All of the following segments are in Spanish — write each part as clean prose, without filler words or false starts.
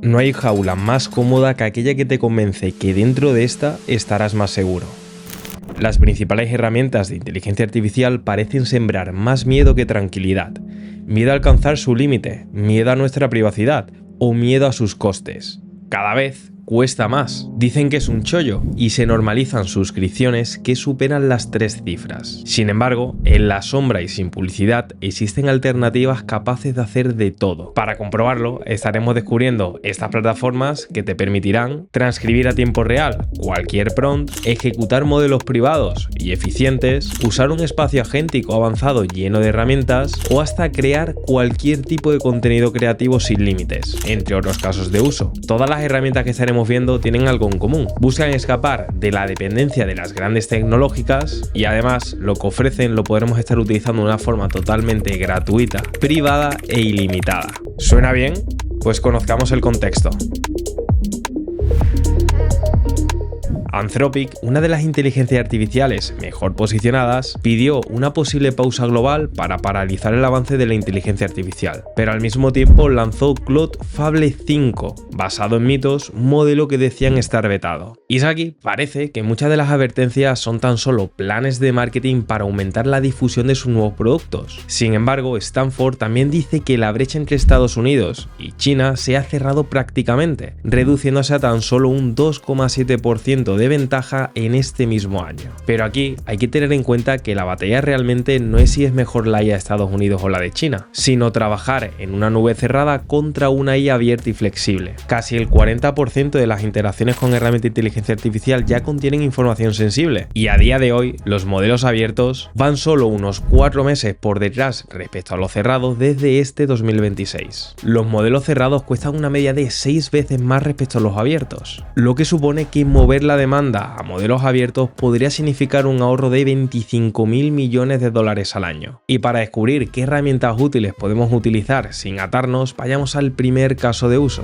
No hay jaula más cómoda que aquella que te convence que dentro de esta estarás más seguro. Las principales herramientas de inteligencia artificial parecen sembrar más miedo que tranquilidad. Miedo a alcanzar su límite, miedo a nuestra privacidad o miedo a sus costes. Cada vez cuesta más. Dicen que es un chollo y se normalizan suscripciones que superan las 3 cifras. Sin embargo, en la sombra y sin publicidad existen alternativas capaces de hacer de todo. Para comprobarlo, estaremos descubriendo estas plataformas que te permitirán transcribir a tiempo real cualquier prompt, ejecutar modelos privados y eficientes, usar un espacio agéntico avanzado lleno de herramientas o hasta crear cualquier tipo de contenido creativo sin límites, entre otros casos de uso. Todas las herramientas que estaremos viendo tienen algo en común. Buscan escapar de la dependencia de las grandes tecnológicas y además lo que ofrecen lo podremos estar utilizando de una forma totalmente gratuita, privada e ilimitada. ¿Suena bien? Pues conozcamos el contexto. Anthropic, una de las inteligencias artificiales mejor posicionadas, pidió una posible pausa global para paralizar el avance de la inteligencia artificial, pero al mismo tiempo lanzó Claude Fable 5, basado en mitos, un modelo que decían estar vetado. Y aquí parece que muchas de las advertencias son tan solo planes de marketing para aumentar la difusión de sus nuevos productos. Sin embargo, Stanford también dice que la brecha entre Estados Unidos y China se ha cerrado prácticamente, reduciéndose a tan solo un 2,7% de ventaja en este mismo año. Pero aquí hay que tener en cuenta que la batalla realmente no es si es mejor la IA de Estados Unidos o la de China, sino trabajar en una nube cerrada contra una IA abierta y flexible. Casi el 40% de las interacciones con herramientas de inteligencia artificial ya contienen información sensible, y a día de hoy los modelos abiertos van solo unos 4 meses por detrás respecto a los cerrados desde este 2026. Los modelos cerrados cuestan una media de 6 veces más respecto a los abiertos, lo que supone que mover la demanda a modelos abiertos podría significar un ahorro de 25.000 millones de dólares al año. Y para descubrir qué herramientas útiles podemos utilizar sin atarnos, vayamos al primer caso de uso.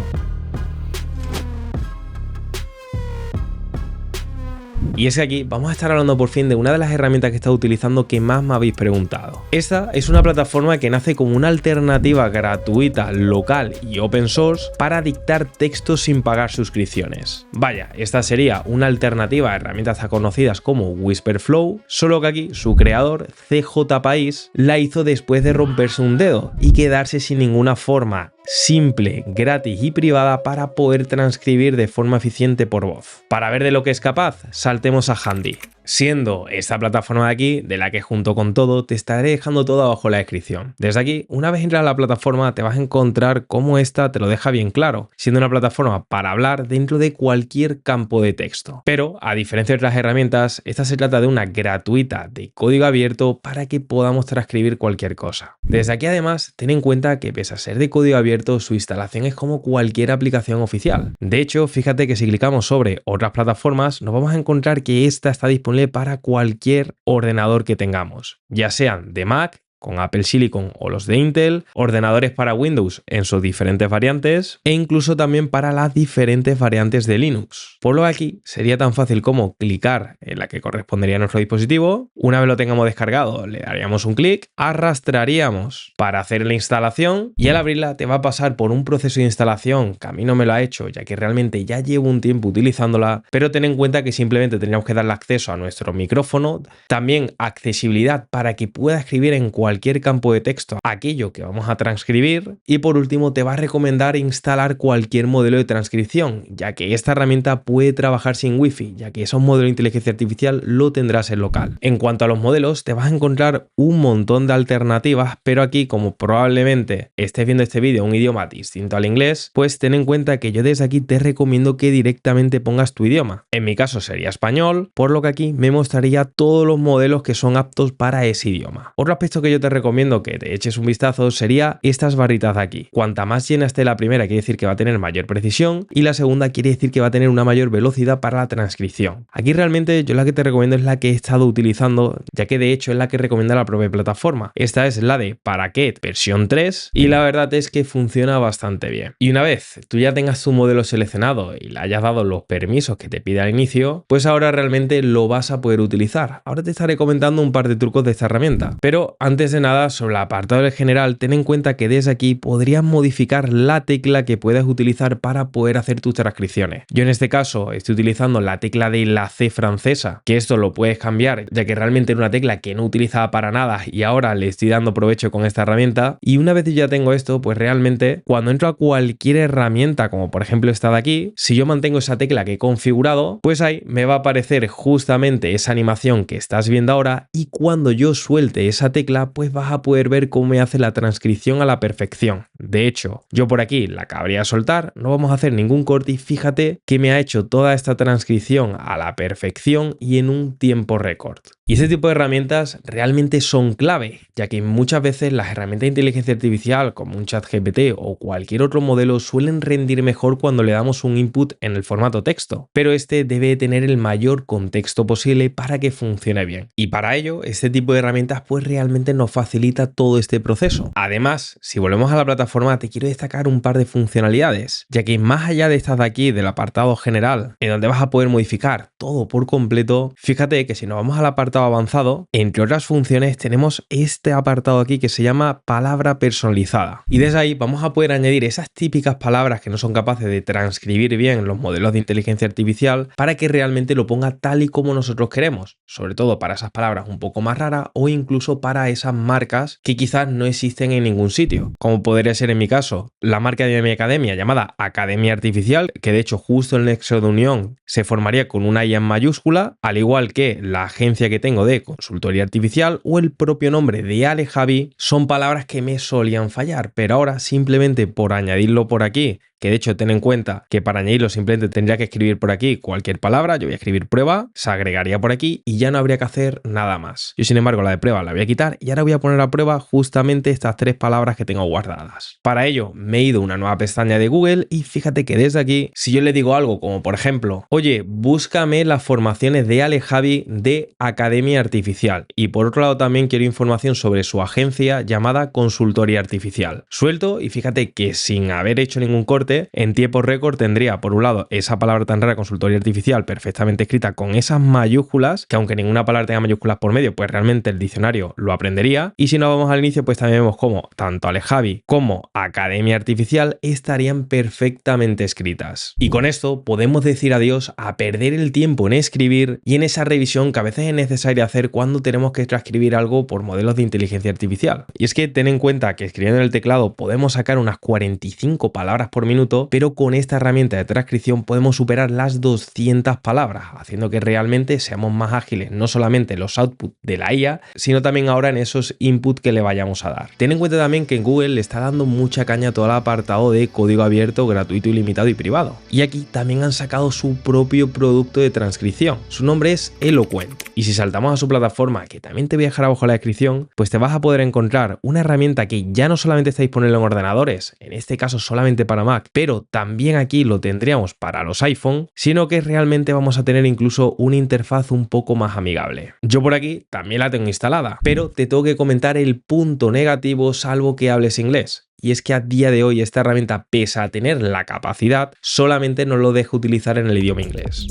Y es que aquí vamos a estar hablando por fin de una de las herramientas que he estado utilizando que más me habéis preguntado. Esta es una plataforma que nace como una alternativa gratuita, local y open source para dictar textos sin pagar suscripciones. Vaya, esta sería una alternativa a herramientas tan conocidas como Whisperflow, solo que aquí su creador, CJ País, la hizo después de romperse un dedo y quedarse sin ninguna forma simple, gratis y privada para poder transcribir de forma eficiente por voz. Para ver de lo que es capaz, saltemos a Handy, siendo esta plataforma de aquí, de la que junto con todo te estaré dejando todo abajo en la descripción. Desde aquí, una vez entras a la plataforma, te vas a encontrar cómo esta te lo deja bien claro, siendo una plataforma para hablar dentro de cualquier campo de texto. Pero, a diferencia de otras herramientas, esta se trata de una gratuita de código abierto para que podamos transcribir cualquier cosa. Desde aquí, además, ten en cuenta que pese a ser de código abierto, su instalación es como cualquier aplicación oficial. De hecho, fíjate que si clicamos sobre otras plataformas, nos vamos a encontrar que esta está disponible para cualquier ordenador que tengamos, ya sean de Mac, con Apple Silicon o los de Intel, ordenadores para Windows en sus diferentes variantes e incluso también para las diferentes variantes de Linux. Por lo que aquí sería tan fácil como clicar en la que correspondería a nuestro dispositivo, una vez lo tengamos descargado le daríamos un clic, arrastraríamos para hacer la instalación y al abrirla te va a pasar por un proceso de instalación que a mí no me lo ha hecho ya que realmente ya llevo un tiempo utilizándola, pero ten en cuenta que simplemente tendríamos que darle acceso a nuestro micrófono, también accesibilidad para que pueda escribir en cualquier campo de texto aquello que vamos a transcribir y por último te va a recomendar instalar cualquier modelo de transcripción, ya que esta herramienta puede trabajar sin wifi, ya que esos modelos de inteligencia artificial lo tendrás en local. En cuanto a los modelos, te vas a encontrar un montón de alternativas, pero aquí como probablemente estés viendo este vídeo en un idioma distinto al inglés, pues ten en cuenta que yo desde aquí te recomiendo que directamente pongas tu idioma. En mi caso sería español, por lo que aquí me mostraría todos los modelos que son aptos para ese idioma. Otro aspecto que yo te recomiendo que te eches un vistazo sería estas barritas de aquí. Cuanta más llena esté la primera quiere decir que va a tener mayor precisión y la segunda quiere decir que va a tener una mayor velocidad para la transcripción. Aquí realmente yo la que te recomiendo es la que he estado utilizando, ya que de hecho es la que recomienda la propia plataforma. Esta es la de Paraquet versión 3 y la verdad es que funciona bastante bien. Y una vez tú ya tengas tu modelo seleccionado y le hayas dado los permisos que te pide al inicio, pues ahora realmente lo vas a poder utilizar. Ahora te estaré comentando un par de trucos de esta herramienta, pero antes Antes de nada, sobre el apartado del general, ten en cuenta que desde aquí podrías modificar la tecla que puedes utilizar para poder hacer tus transcripciones. Yo en este caso estoy utilizando la tecla de la C francesa, que esto lo puedes cambiar, ya que realmente era una tecla que no utilizaba para nada y ahora le estoy dando provecho con esta herramienta. Y una vez ya tengo esto, pues realmente cuando entro a cualquier herramienta, como por ejemplo esta de aquí, si yo mantengo esa tecla que he configurado, pues ahí me va a aparecer justamente esa animación que estás viendo ahora, y cuando yo suelte esa tecla, pues vas a poder ver cómo me hace la transcripción a la perfección. De hecho, yo por aquí la acabaría de soltar, no vamos a hacer ningún corte y fíjate que me ha hecho toda esta transcripción a la perfección y en un tiempo récord. Y este tipo de herramientas realmente son clave, ya que muchas veces las herramientas de inteligencia artificial como un ChatGPT o cualquier otro modelo suelen rendir mejor cuando le damos un input en el formato texto, pero este debe tener el mayor contexto posible para que funcione bien. Y para ello, este tipo de herramientas pues realmente nos facilita todo este proceso. Además, si volvemos a la plataforma, te quiero destacar un par de funcionalidades, ya que más allá de estas de aquí, del apartado general, en donde vas a poder modificar todo por completo, fíjate que si nos vamos al apartado avanzado, entre otras funciones tenemos este apartado aquí que se llama palabra personalizada. Y desde ahí vamos a poder añadir esas típicas palabras que no son capaces de transcribir bien los modelos de inteligencia artificial para que realmente lo ponga tal y como nosotros queremos, sobre todo para esas palabras un poco más raras o incluso para esas marcas que quizás no existen en ningún sitio, como podría ser en mi caso la marca de mi academia llamada Academia Artificial, que de hecho justo el nexo de unión se formaría con una I en mayúscula, al igual que la agencia que tengo de consultoría artificial o el propio nombre de Alejavi. Son palabras que me solían fallar, pero ahora simplemente por añadirlo por aquí, que de hecho ten en cuenta que para añadirlo simplemente tendría que escribir por aquí cualquier palabra, yo voy a escribir prueba, se agregaría por aquí y ya no habría que hacer nada más. Yo sin embargo la de prueba la voy a quitar y ahora voy a poner a prueba justamente estas tres palabras que tengo guardadas. Para ello me he ido a una nueva pestaña de Google y fíjate que desde aquí, si yo le digo algo como por ejemplo, oye, búscame las formaciones de Alejavi de Academia Artificial, y por otro lado también quiero información sobre su agencia llamada Consultoría Artificial. Suelto y fíjate que sin haber hecho ningún corte, en tiempo récord tendría por un lado esa palabra tan rara, consultoría artificial, perfectamente escrita con esas mayúsculas, que aunque ninguna palabra tenga mayúsculas por medio, pues realmente el diccionario lo aprendería. Y si no vamos al inicio, pues también vemos como tanto Alejavi como Academia Artificial estarían perfectamente escritas. Y con esto podemos decir adiós a perder el tiempo en escribir y en esa revisión que a veces es necesaria hacer cuando tenemos que transcribir algo por modelos de inteligencia artificial. Y es que ten en cuenta que escribiendo en el teclado podemos sacar unas 45 palabras por minuto, pero con esta herramienta de transcripción podemos superar las 200 palabras, haciendo que realmente seamos más ágiles, no solamente en los outputs de la IA, sino también ahora en esos inputs que le vayamos a dar. Ten en cuenta también que en Google le está dando mucha caña a todo el apartado de código abierto, gratuito, ilimitado y privado. Y aquí también han sacado su propio producto de transcripción. Su nombre es Eloquent. Y si saltamos a su plataforma, que también te voy a dejar abajo en la descripción, pues te vas a poder encontrar una herramienta que ya no solamente está disponible en ordenadores, en este caso solamente para Mac, pero también aquí lo tendríamos para los iPhone, sino que realmente vamos a tener incluso una interfaz un poco más amigable. Yo por aquí también la tengo instalada, pero te tengo que comentar el punto negativo salvo que hables inglés. Y es que a día de hoy esta herramienta, pese a tener la capacidad, solamente no lo deja utilizar en el idioma inglés.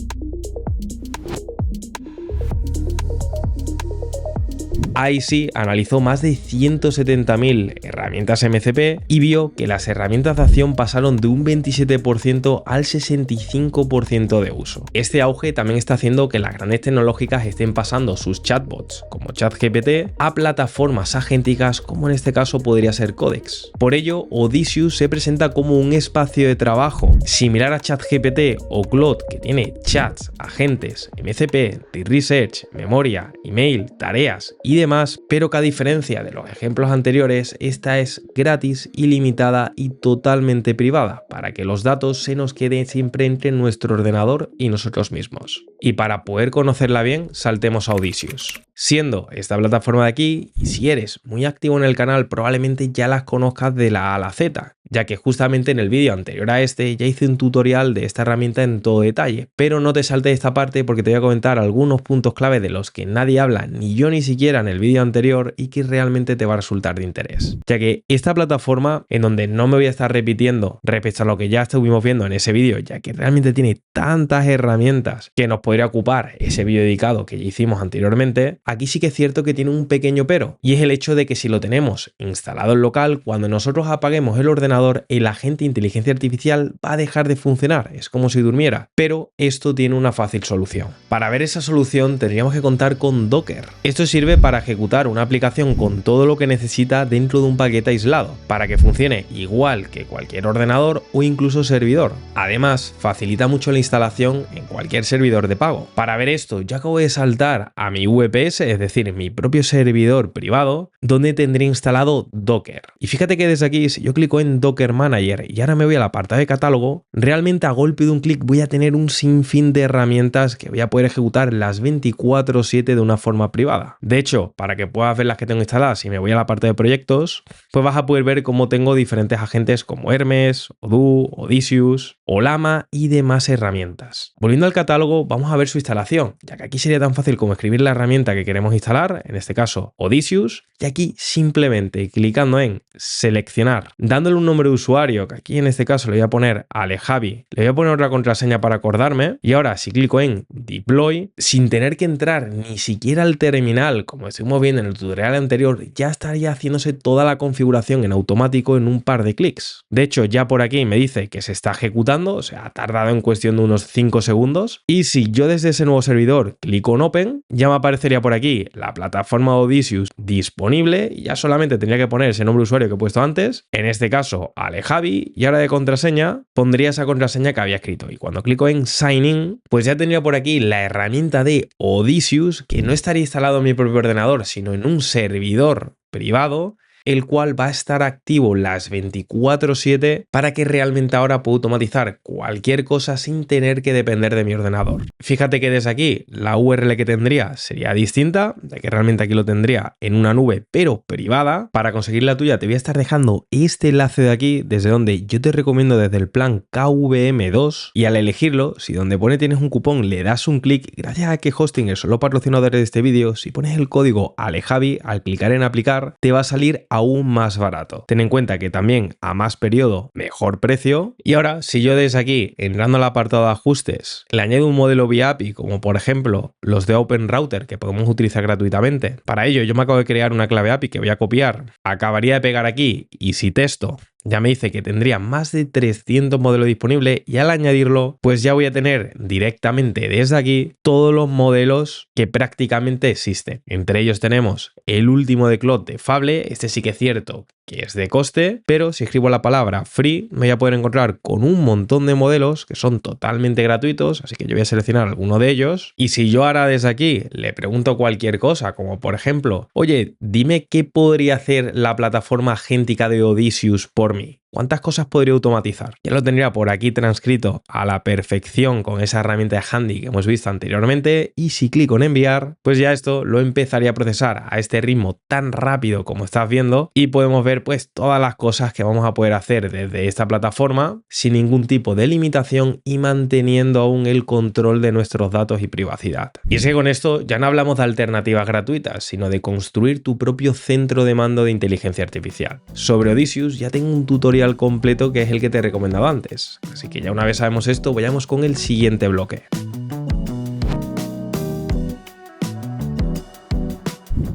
IC analizó más de 170.000 herramientas MCP y vio que las herramientas de acción pasaron de un 27% al 65% de uso. Este auge también está haciendo que las grandes tecnológicas estén pasando sus chatbots, como ChatGPT, a plataformas agénticas como en este caso podría ser Codex. Por ello, Odysseus se presenta como un espacio de trabajo similar a ChatGPT o Claude, que tiene chats, agentes, MCP, research, memoria, email, tareas y demás, pero que a diferencia de los ejemplos anteriores, esta es gratis, ilimitada y totalmente privada, para que los datos se nos queden siempre entre nuestro ordenador y nosotros mismos. Y para poder conocerla bien, saltemos a Odysseus. Siendo esta plataforma de aquí, y si eres muy activo en el canal, probablemente ya las conozcas de la A a la Z, ya que justamente en el vídeo anterior a este ya hice un tutorial de esta herramienta en todo detalle, pero no te saltes esta parte porque te voy a comentar algunos puntos clave de los que nadie habla, ni yo ni siquiera en el vídeo anterior, y que realmente te va a resultar de interés. Ya que esta plataforma, en donde no me voy a estar repitiendo respecto a lo que ya estuvimos viendo en ese vídeo, ya que realmente tiene tantas herramientas que nos podría ocupar ese vídeo dedicado que ya hicimos anteriormente, aquí sí que es cierto que tiene un pequeño pero, y es el hecho de que si lo tenemos instalado en local, cuando nosotros apaguemos el ordenador, el agente de inteligencia artificial va a dejar de funcionar, es como si durmiera, pero esto tiene una fácil solución. Para ver esa solución tendríamos que contar con Docker. Esto sirve para ejecutar una aplicación con todo lo que necesita dentro de un paquete aislado, para que funcione igual que cualquier ordenador o incluso servidor. Además, facilita mucho la instalación en cualquier servidor de pago. Para ver esto, yo acabo de saltar a mi VPS, es decir, mi propio servidor privado, donde tendré instalado Docker. Y fíjate que desde aquí, si yo clico en Docker Manager y ahora me voy al apartado de catálogo, realmente a golpe de un clic voy a tener un sinfín de herramientas que voy a poder ejecutar las 24/7 de una forma privada. De hecho, para que puedas ver las que tengo instaladas, si me voy a la parte de proyectos, pues vas a poder ver cómo tengo diferentes agentes como Hermes, Odoo, Odysseus, Ollama y demás herramientas. Volviendo al catálogo, vamos a ver su instalación, ya que aquí sería tan fácil como escribir la herramienta que queremos instalar, en este caso Odysseus, y aquí simplemente clicando en seleccionar, dándole un nombre de usuario, que aquí en este caso le voy a poner Alejavi, le voy a poner otra contraseña para acordarme, y ahora si clico en Deploy, sin tener que entrar ni siquiera al terminal, como estuvimos viendo en el tutorial anterior, ya estaría haciéndose toda la configuración en automático en un par de clics. De hecho, ya por aquí me dice que se está ejecutando, o sea, ha tardado en cuestión de unos 5 segundos, y si yo desde ese nuevo servidor clico en Open, ya me aparecería por aquí la plataforma Odysseus disponible, y ya solamente tendría que poner ese nombre de usuario que he puesto antes, en este caso Alejavi, y ahora de contraseña pondría esa contraseña que había escrito, y cuando clico en Sign In, pues ya tendría por aquí la herramienta de Odysseus, que no estaría instalado en mi propio ordenador, sino en un servidor privado, el cual va a estar activo las 24/7 para que realmente ahora pueda automatizar cualquier cosa sin tener que depender de mi ordenador. Fíjate que desde aquí la URL que tendría sería distinta, ya que realmente aquí lo tendría en una nube pero privada. Para conseguir la tuya te voy a estar dejando este enlace de aquí, desde donde yo te recomiendo desde el plan KVM2, y al elegirlo, si donde pone tienes un cupón le das un clic, gracias a que Hosting es solo patrocinador de este vídeo, si pones el código Alejavi, al clicar en aplicar te va a salir aún más barato. Ten en cuenta que también a más periodo, mejor precio. Y ahora, si yo desde aquí, entrando al apartado de ajustes, le añado un modelo vía API, como por ejemplo los de OpenRouter que podemos utilizar gratuitamente. Para ello, yo me acabo de crear una clave API que voy a copiar. Acabaría de pegar aquí y si testo, ya me dice que tendría más de 300 modelos disponibles, y al añadirlo, pues ya voy a tener directamente desde aquí todos los modelos que prácticamente existen. Entre ellos tenemos el último de Claude de Fable, este sí que es cierto que es de coste, pero si escribo la palabra free me voy a poder encontrar con un montón de modelos que son totalmente gratuitos, así que yo voy a seleccionar alguno de ellos, y si yo ahora desde aquí le pregunto cualquier cosa, como por ejemplo, oye, dime qué podría hacer la plataforma agéntica de Odysseus por mí, ¿cuántas cosas podría automatizar? Ya lo tendría por aquí transcrito a la perfección con esa herramienta de Handy que hemos visto anteriormente, y si clico en enviar, pues ya esto lo empezaría a procesar a este ritmo tan rápido como estás viendo, y podemos ver pues todas las cosas que vamos a poder hacer desde esta plataforma sin ningún tipo de limitación y manteniendo aún el control de nuestros datos y privacidad. Y es que con esto ya no hablamos de alternativas gratuitas, sino de construir tu propio centro de mando de inteligencia artificial. Sobre Odysseus ya tengo un tutorial completo que es el que te he recomendado antes, así que ya una vez sabemos esto, vayamos con el siguiente bloque.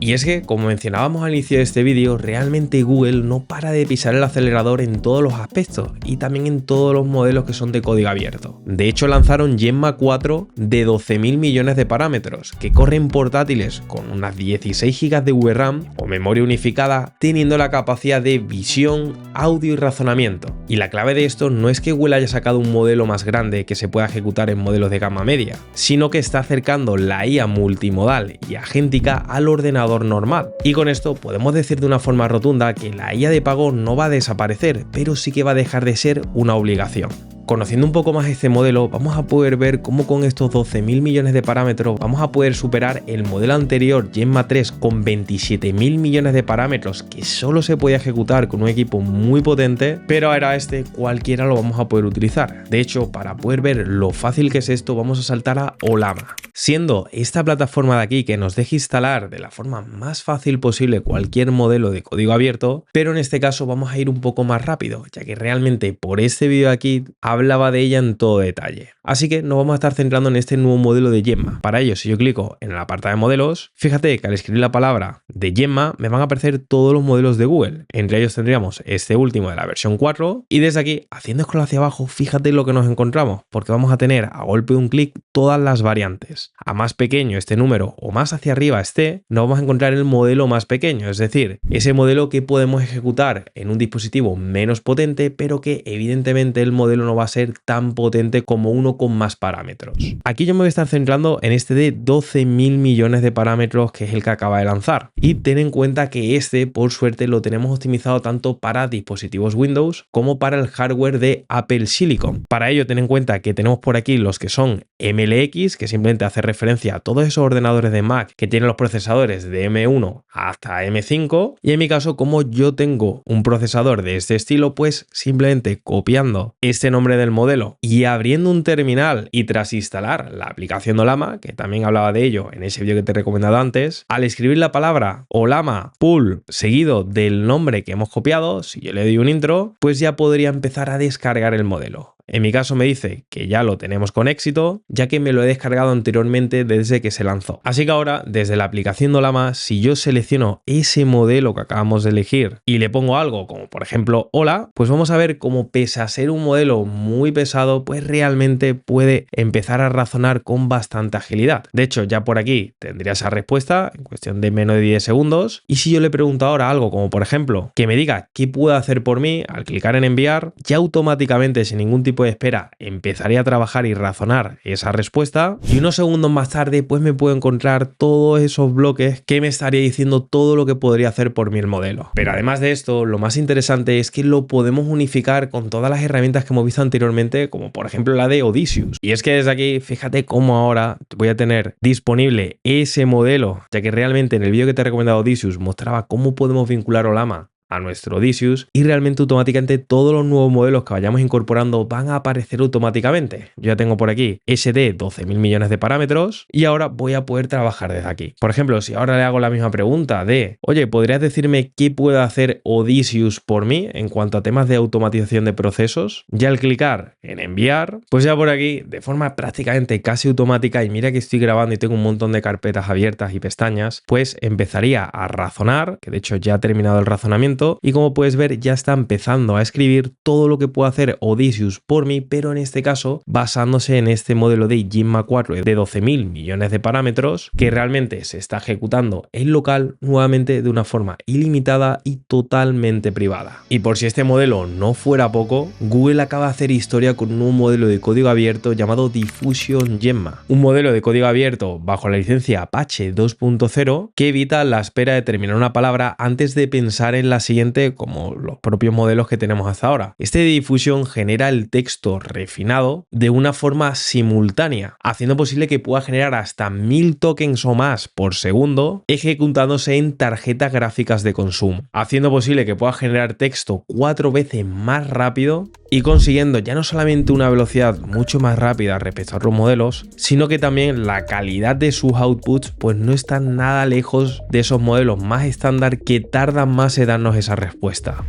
Y es que, como mencionábamos al inicio de este vídeo, realmente Google no para de pisar el acelerador en todos los aspectos y también en todos los modelos que son de código abierto. De hecho, lanzaron Gemma 4 de 12.000 millones de parámetros, que corren portátiles con unas 16 GB de VRAM o memoria unificada, teniendo la capacidad de visión, audio y razonamiento. Y la clave de esto no es que Google haya sacado un modelo más grande que se pueda ejecutar en modelos de gama media, sino que está acercando la IA multimodal y agéntica al ordenador normal. Y con esto podemos decir de una forma rotunda que la IA de pago no va a desaparecer, pero sí que va a dejar de ser una obligación. Conociendo un poco más este modelo, vamos a poder ver cómo con estos 12.000 millones de parámetros vamos a poder superar el modelo anterior Gemma 3 con 27.000 millones de parámetros que solo se podía ejecutar con un equipo muy potente, pero ahora este cualquiera lo vamos a poder utilizar. De hecho, para poder ver lo fácil que es esto, vamos a saltar a Ollama. Siendo esta plataforma de aquí que nos deja instalar de la forma más fácil posible cualquier modelo de código abierto, pero en este caso vamos a ir un poco más rápido, ya que realmente por este vídeo aquí hablaba de ella en todo detalle. Así que nos vamos a estar centrando en este nuevo modelo de Gemma. Para ello, si yo clico en el apartado de modelos, fíjate que al escribir la palabra de Gemma me van a aparecer todos los modelos de Google. Entre ellos tendríamos este último de la versión 4 y desde aquí, haciendo scroll hacia abajo, fíjate lo que nos encontramos, porque vamos a tener a golpe de un clic todas las variantes. A más pequeño este número o más hacia arriba esté, nos vamos a encontrar el modelo más pequeño, es decir, ese modelo que podemos ejecutar en un dispositivo menos potente, pero que evidentemente el modelo no va a ser tan potente como uno con más parámetros. Aquí yo me voy a estar centrando en este de 12.000 millones de parámetros, que es el que acaba de lanzar. Y ten en cuenta que este, por suerte, lo tenemos optimizado tanto para dispositivos Windows como para el hardware de Apple Silicon. Para ello, ten en cuenta que tenemos por aquí los que son MLX, que simplemente hace referencia a todos esos ordenadores de Mac que tienen los procesadores de M1 hasta M5. Y en mi caso, como yo tengo un procesador de este estilo, pues simplemente copiando este nombre del modelo y abriendo un terminal y tras instalar la aplicación Olama, que también hablaba de ello en ese vídeo que te he recomendado antes, al escribir la palabra Olama pool seguido del nombre que hemos copiado, si yo le doy un intro, pues ya podría empezar a descargar el modelo. En mi caso me dice que ya lo tenemos con éxito, ya que me lo he descargado anteriormente desde que se lanzó. Así que ahora, desde la aplicación de Olama, si yo selecciono ese modelo que acabamos de elegir y le pongo algo como por ejemplo hola, pues vamos a ver cómo pese a ser un modelo muy pesado, pues realmente puede empezar a razonar con bastante agilidad. De hecho, ya por aquí tendría esa respuesta en cuestión de menos de 10 segundos. Y si yo le pregunto ahora algo como por ejemplo que me diga qué puede hacer por mí, al clicar en enviar, ya automáticamente sin ningún tipo de espera empezaría a trabajar y razonar esa respuesta y unos segundos más tarde pues me puedo encontrar todos esos bloques que me estaría diciendo todo lo que podría hacer por mí el modelo. Pero además de esto, lo más interesante es que lo podemos unificar con todas las herramientas que hemos visto anteriormente, como por ejemplo la de Odysseus. Y es que desde aquí, fíjate cómo ahora voy a tener disponible ese modelo, ya que realmente en el vídeo que te he recomendado Odysseus mostraba cómo podemos vincular Olama a nuestro Odysseus y realmente automáticamente todos los nuevos modelos que vayamos incorporando van a aparecer automáticamente. Yo ya tengo por aquí SD 12.000 millones de parámetros y ahora voy a poder trabajar desde aquí. Por ejemplo, si ahora le hago la misma pregunta de, oye, ¿podrías decirme qué puede hacer Odysseus por mí en cuanto a temas de automatización de procesos? Ya al clicar en enviar, pues ya por aquí, de forma prácticamente casi automática, y mira que estoy grabando y tengo un montón de carpetas abiertas y pestañas, pues empezaría a razonar, que de hecho ya ha terminado el razonamiento, y como puedes ver ya está empezando a escribir todo lo que puede hacer Odysseus por mí, pero en este caso basándose en este modelo de Gemma 4 de 12.000 millones de parámetros que realmente se está ejecutando en local nuevamente de una forma ilimitada y totalmente privada. Y por si este modelo no fuera poco, Google acaba de hacer historia con un nuevo modelo de código abierto llamado Diffusion Gemma, un modelo de código abierto bajo la licencia Apache 2.0 que evita la espera de terminar una palabra antes de pensar en la siguiente, como los propios modelos que tenemos hasta ahora. Este de Diffusion genera el texto refinado de una forma simultánea, haciendo posible que pueda generar hasta 1000 tokens o más por segundo ejecutándose en tarjetas gráficas de consumo, haciendo posible que pueda generar texto 4 veces más rápido y consiguiendo ya no solamente una velocidad mucho más rápida respecto a otros modelos, sino que también la calidad de sus outputs pues no está nada lejos de esos modelos más estándar que tardan más en darnos esa respuesta.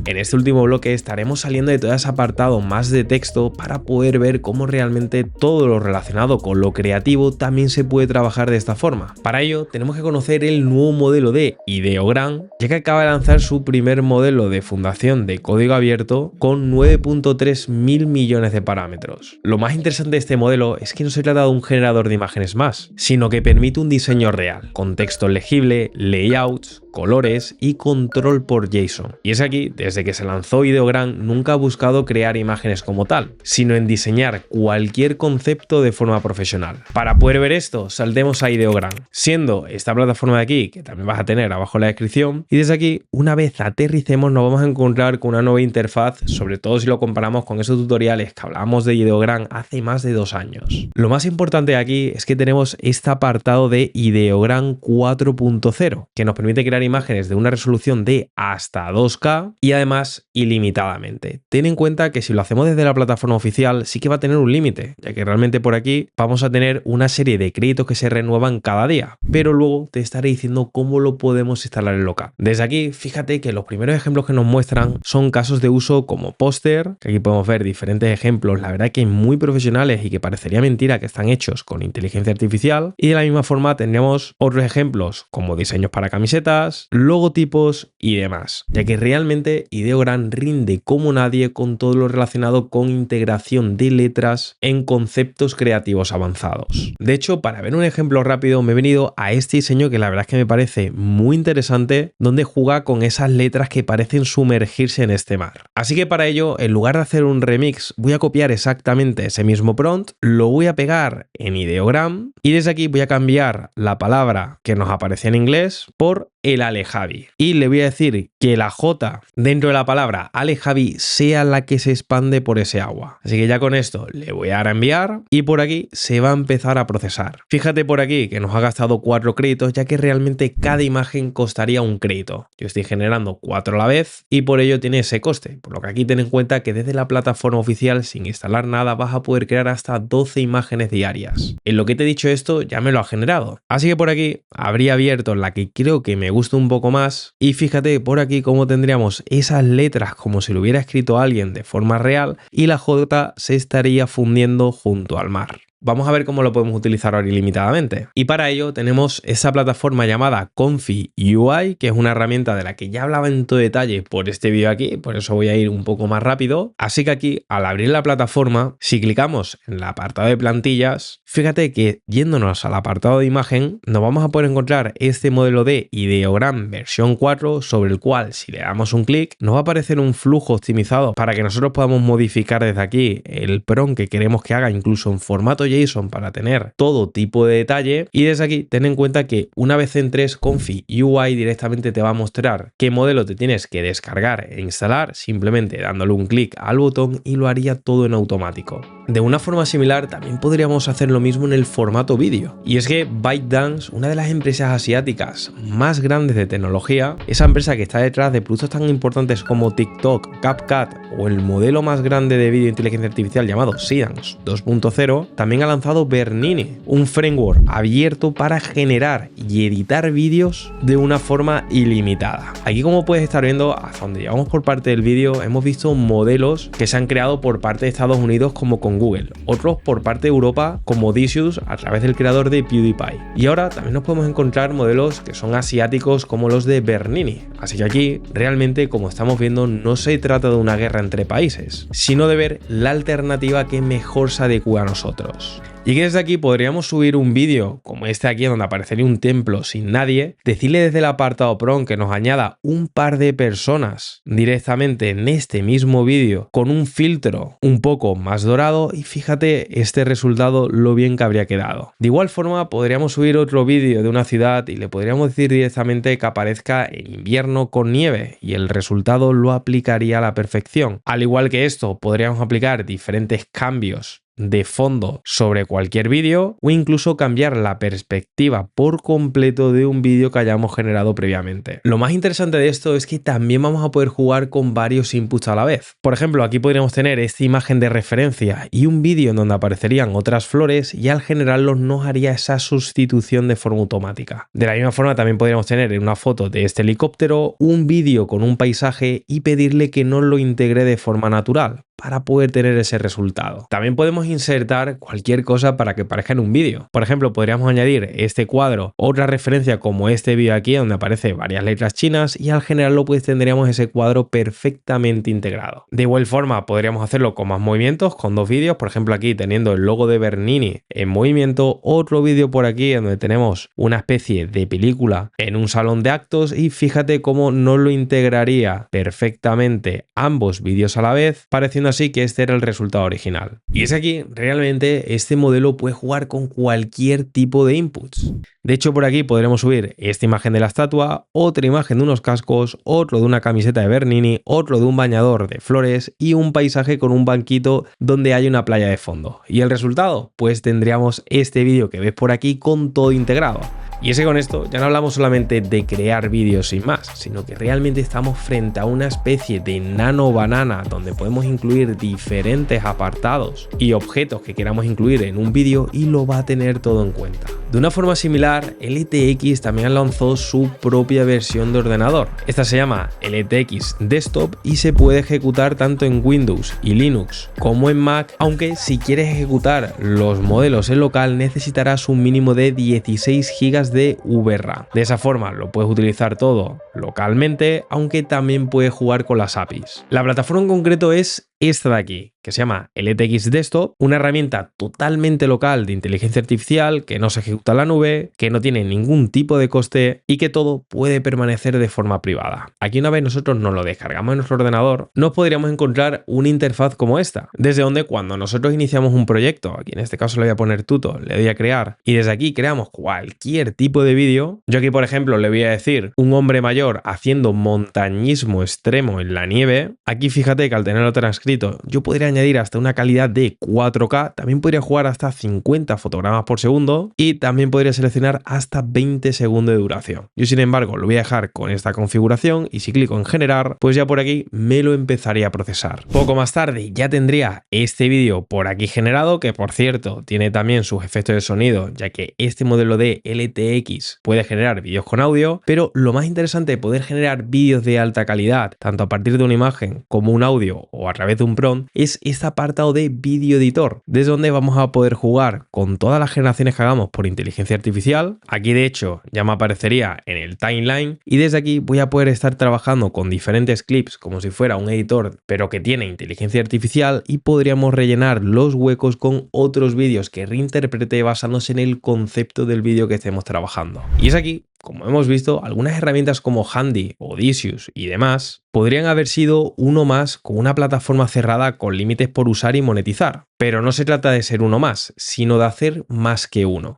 En este último bloque estaremos saliendo de todo ese apartado más de texto para poder ver cómo realmente todo lo relacionado con lo creativo también se puede trabajar de esta forma. Para ello tenemos que conocer el nuevo modelo de Ideogram, ya que acaba de lanzar su primer modelo de fundación de código abierto con 9.3 mil millones de parámetros. Lo más interesante de este modelo es que no se trata de un generador de imágenes más, sino que permite un diseño real, con texto legible, layouts, colores y control por JSON. Y es aquí, desde que se lanzó Ideogram, nunca ha buscado crear imágenes como tal, sino en diseñar cualquier concepto de forma profesional. Para poder ver esto, saltemos a Ideogram, siendo esta plataforma de aquí, que también vas a tener abajo en la descripción, y desde aquí, una vez aterricemos, nos vamos a encontrar con una nueva interfaz, sobre todo si lo comparamos con esos tutoriales que hablábamos de Ideogram hace más de 2 años. Lo más importante aquí es que tenemos este apartado de Ideogram 4.0, que nos permite crear imágenes de una resolución de hasta 2K y además además ilimitadamente. Ten en cuenta que si lo hacemos desde la plataforma oficial sí que va a tener un límite, ya que realmente por aquí vamos a tener una serie de créditos que se renuevan cada día, pero luego te estaré diciendo cómo lo podemos instalar en local. Desde aquí, fíjate que los primeros ejemplos que nos muestran son casos de uso como póster, que aquí podemos ver diferentes ejemplos, la verdad que muy profesionales y que parecería mentira que están hechos con inteligencia artificial, y de la misma forma tendríamos otros ejemplos como diseños para camisetas, logotipos y demás, ya que realmente Ideogram rinde como nadie con todo lo relacionado con integración de letras en conceptos creativos avanzados. De hecho, para ver un ejemplo rápido me he venido a este diseño que la verdad es que me parece muy interesante, donde juega con esas letras que parecen sumergirse en este mar. Así que para ello, en lugar de hacer un remix, voy a copiar exactamente ese mismo prompt, lo voy a pegar en Ideogram y desde aquí voy a cambiar la palabra que nos aparecía en inglés por el Alejavi. Y le voy a decir que la J dentro de la palabra Alejavi sea la que se expande por ese agua. Así que ya con esto le voy a dar a enviar y por aquí se va a empezar a procesar. Fíjate por aquí que nos ha gastado 4 créditos, ya que realmente cada imagen costaría un crédito. Yo estoy generando 4 a la vez y por ello tiene ese coste. Por lo que aquí ten en cuenta que desde la plataforma oficial, sin instalar nada, vas a poder crear hasta 12 imágenes diarias. En lo que te he dicho esto ya me lo ha generado. Así que por aquí habría abierto la que creo que me gusta un poco más y fíjate por aquí cómo tendríamos esas letras como si lo hubiera escrito alguien de forma real y la J se estaría fundiendo junto al mar. Vamos a ver cómo lo podemos utilizar ahora ilimitadamente. Y para ello tenemos esa plataforma llamada Comfy UI, que es una herramienta de la que ya hablaba en todo detalle por este vídeo aquí, por eso voy a ir un poco más rápido. Así que aquí, al abrir la plataforma, si clicamos en el apartado de plantillas, fíjate que yéndonos al apartado de imagen, nos vamos a poder encontrar este modelo de Ideogram versión 4, sobre el cual si le damos un clic, nos va a aparecer un flujo optimizado para que nosotros podamos modificar desde aquí el prompt que queremos que haga, incluso en formato JSON, para tener todo tipo de detalle. Y desde aquí ten en cuenta que una vez entres Comfy UI directamente te va a mostrar qué modelo te tienes que descargar e instalar, simplemente dándole un clic al botón y lo haría todo en automático. De una forma similar también podríamos hacer lo mismo en el formato vídeo, y es que ByteDance, una de las empresas asiáticas más grandes de tecnología, esa empresa que está detrás de productos tan importantes como TikTok, CapCut o el modelo más grande de vídeo de inteligencia artificial llamado Seedance 2.0, también ha lanzado Bernini, un framework abierto para generar y editar vídeos de una forma ilimitada. Aquí, como puedes estar viendo, hasta donde llegamos por parte del vídeo, hemos visto modelos que se han creado por parte de Estados Unidos como con Google, otros por parte de Europa como Odysseus a través del creador de PewDiePie. Y ahora también nos podemos encontrar modelos que son asiáticos como los de Bernini. Así que aquí realmente, como estamos viendo, no se trata de una guerra entre países, sino de ver la alternativa que mejor se adecua a nosotros. Y que desde aquí podríamos subir un vídeo como este aquí, donde aparecería un templo sin nadie, decirle desde el apartado prompt que nos añada un par de personas directamente en este mismo vídeo con un filtro un poco más dorado, y fíjate este resultado lo bien que habría quedado. De igual forma podríamos subir otro vídeo de una ciudad y le podríamos decir directamente que aparezca en invierno con nieve y el resultado lo aplicaría a la perfección. Al igual que esto, podríamos aplicar diferentes cambios de fondo sobre cualquier vídeo o incluso cambiar la perspectiva por completo de un vídeo que hayamos generado previamente. Lo más interesante de esto es que también vamos a poder jugar con varios inputs a la vez. Por ejemplo, aquí podríamos tener esta imagen de referencia y un vídeo en donde aparecerían otras flores, y al generarlos nos haría esa sustitución de forma automática. De la misma forma también podríamos tener en una foto de este helicóptero un vídeo con un paisaje y pedirle que nos lo integre de forma natural para poder tener ese resultado. También podemos insertar cualquier cosa para que parezca en un vídeo. Por ejemplo, podríamos añadir este cuadro, otra referencia como este vídeo aquí donde aparece varias letras chinas, y al generarlo pues tendríamos ese cuadro perfectamente integrado. De igual forma podríamos hacerlo con más movimientos, con 2 vídeos, por ejemplo aquí teniendo el logo de Bernini en movimiento, otro vídeo por aquí donde tenemos una especie de película en un salón de actos, y fíjate cómo no lo integraría perfectamente ambos vídeos a la vez, pareciendo así que este era el resultado original. Y es que aquí realmente este modelo puede jugar con cualquier tipo de inputs. De hecho, por aquí podremos subir esta imagen de la estatua, otra imagen de unos cascos, otro de una camiseta de Bernini, otro de un bañador de flores y un paisaje con un banquito donde hay una playa de fondo. ¿Y el resultado? Pues tendríamos este vídeo que ves por aquí con todo integrado. Y es que con esto ya no hablamos solamente de crear vídeos sin más, sino que realmente estamos frente a una especie de nano banana donde podemos incluir diferentes apartados y objetos que queramos incluir en un vídeo y lo va a tener todo en cuenta. De una forma similar, LTX también lanzó su propia versión de ordenador. Esta se llama LTX Desktop y se puede ejecutar tanto en Windows y Linux como en Mac, aunque si quieres ejecutar los modelos en local necesitarás un mínimo de 16 GB de VRAM. De esa forma lo puedes utilizar todo localmente, aunque también puedes jugar con las APIs. La plataforma en concreto es esta de aquí, que se llama LTX Desktop, una herramienta totalmente local de inteligencia artificial que no se ejecuta en la nube, que no tiene ningún tipo de coste y que todo puede permanecer de forma privada. Aquí una vez nosotros nos lo descargamos en nuestro ordenador, nos podríamos encontrar una interfaz como esta, desde donde cuando nosotros iniciamos un proyecto, aquí en este caso le voy a poner tuto, le doy a crear y desde aquí creamos cualquier tipo de vídeo. Yo aquí por ejemplo le voy a decir un hombre mayor haciendo montañismo extremo en la nieve. Aquí fíjate que al tenerlo transcrito yo podría añadir hasta una calidad de 4K, también podría jugar hasta 50 fotogramas por segundo y también podría seleccionar hasta 20 segundos de duración. Yo sin embargo lo voy a dejar con esta configuración y si clico en generar, pues ya por aquí me lo empezaría a procesar. Poco más tarde ya tendría este vídeo por aquí generado, que por cierto tiene también sus efectos de sonido, ya que este modelo de LTX puede generar vídeos con audio, pero lo más interesante de poder generar vídeos de alta calidad, tanto a partir de una imagen como un audio o a través de un prompt, es este apartado de vídeo editor, desde donde vamos a poder jugar con todas las generaciones que hagamos por inteligencia artificial. Aquí de hecho ya me aparecería en el timeline y desde aquí voy a poder estar trabajando con diferentes clips como si fuera un editor pero que tiene inteligencia artificial y podríamos rellenar los huecos con otros vídeos que reinterprete basándose en el concepto del vídeo que estemos trabajando. Y es aquí, como hemos visto, algunas herramientas como Handy, Odysseus y demás podrían haber sido uno más con una plataforma cerrada con límites por usar y monetizar. Pero no se trata de ser uno más, sino de hacer más que uno.